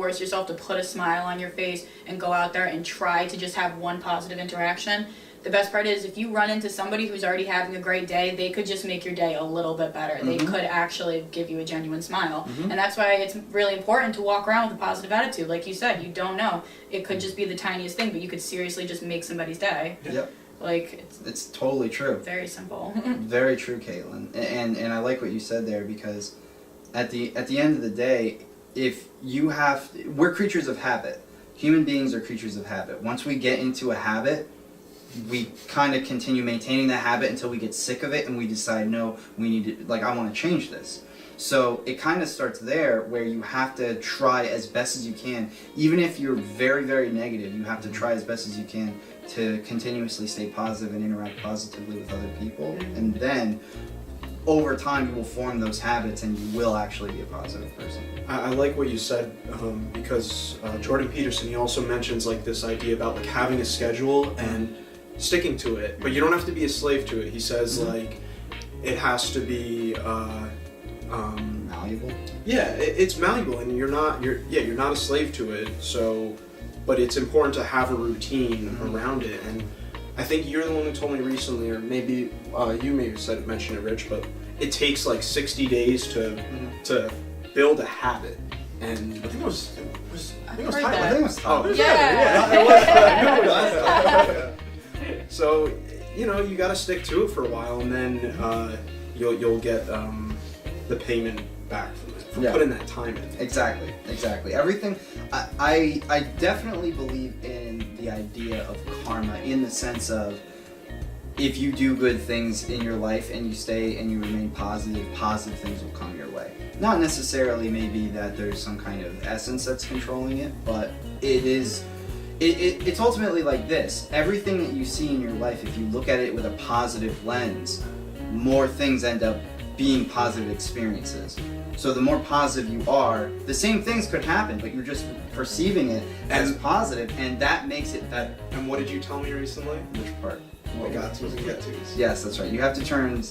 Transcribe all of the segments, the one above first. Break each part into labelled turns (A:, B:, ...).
A: force yourself to put a smile on your face and go out there and try to just have one positive interaction. The best part is if you run into somebody who's already having a great day, they could just make your day a little bit better. They could actually give you a genuine smile. And that's why it's really important to walk around with a positive attitude. Like you said, you don't know. It could just be the tiniest thing, but you could seriously just make somebody's day.
B: Yep.
A: Like,
B: it's totally true.
A: Very simple.
B: Very true, Caitlin. And I like what you said there, because at the end of the day, if you have, we're creatures of habit. Human beings are creatures of habit. Once we get into a habit, we kind of continue maintaining that habit until we get sick of it and we decide, no, we need to, like, I want to change this. So it kind of starts there, where you have to try as best as you can. Even if you're very, very negative, you have to try as best as you can to continuously stay positive and interact positively with other people. And then over time you will form those habits and you will actually be a positive person.
C: I like what you said, because Jordan Peterson, he also mentions like this idea about like having a schedule and sticking to it, but you don't have to be a slave to it. He says like it has to be
B: Malleable.
C: Yeah, it's malleable, and you're not a slave to it. So, but it's important to have a routine around it. And I think you're the one who told me recently, or maybe you may have mentioned it, Rich, but it takes like 60 days to build a habit. And
D: I think it was
A: heard
D: Tyler.
A: that.
B: I think it was Tyler.
A: Yeah.
C: So, you got to stick to it for a while, and then you'll get the payment back from it, from putting that time in.
B: Exactly. Everything. I definitely believe in the idea of karma, in the sense of, if you do good things in your life and you stay and you remain positive things will come your way. Not necessarily maybe that there's some kind of essence that's controlling it, but it's ultimately like this. Everything that you see in your life, if you look at it with a positive lens, more things end up being positive experiences. So the more positive you are, the same things could happen, but you're just perceiving it as positive, and that makes it better.
C: And what did you tell me recently?
B: Which part?
C: The got-tos and get-tos.
B: Yes, that's right. You have to turn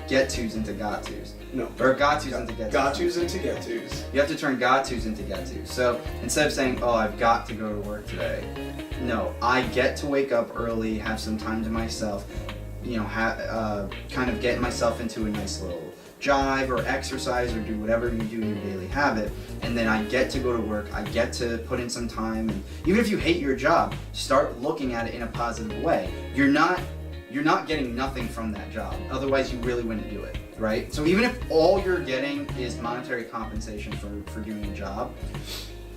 B: get-tos into got-tos.
C: No.
B: Or got-tos into get-tos.
C: Got-tos into get-tos.
B: You have to turn got-tos into get-tos. So instead of saying, oh, I've got to go to work today, no, I get to wake up early, have some time to myself, kind of get myself into a nice little jog or exercise or do whatever you do in your daily habit, and then I get to go to work, I get to put in some time, and even if you hate your job, start looking at it in a positive way. You're not getting nothing from that job, otherwise you really wouldn't do it, right? So even if all you're getting is monetary compensation for doing a job,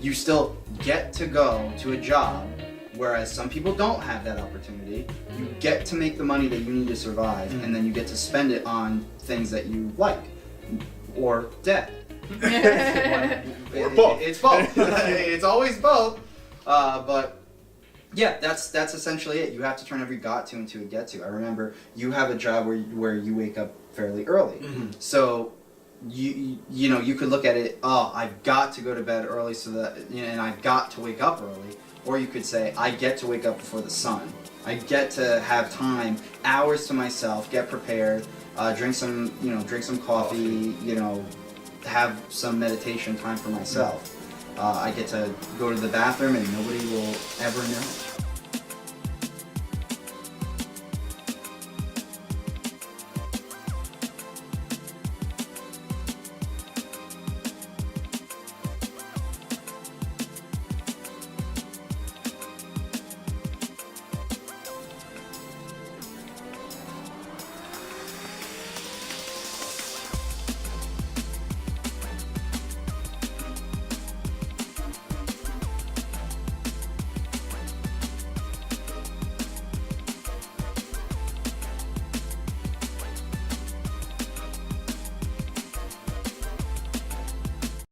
B: you still get to go to a job. Whereas some people don't have that opportunity. You get to make the money that you need to survive, and then you get to spend it on things that you like, or debt.
C: Or both.
B: It's both. It's always both. But yeah, that's essentially it. You have to turn every got to into a get to. I remember you have a job where you wake up fairly early, so you could look at it. Oh, I've got to go to bed early so that, and I've got to wake up early. Or you could say, I get to wake up before the sun. I get to have time, hours to myself, get prepared, drink some coffee, have some meditation time for myself. I get to go to the bathroom and nobody will ever know.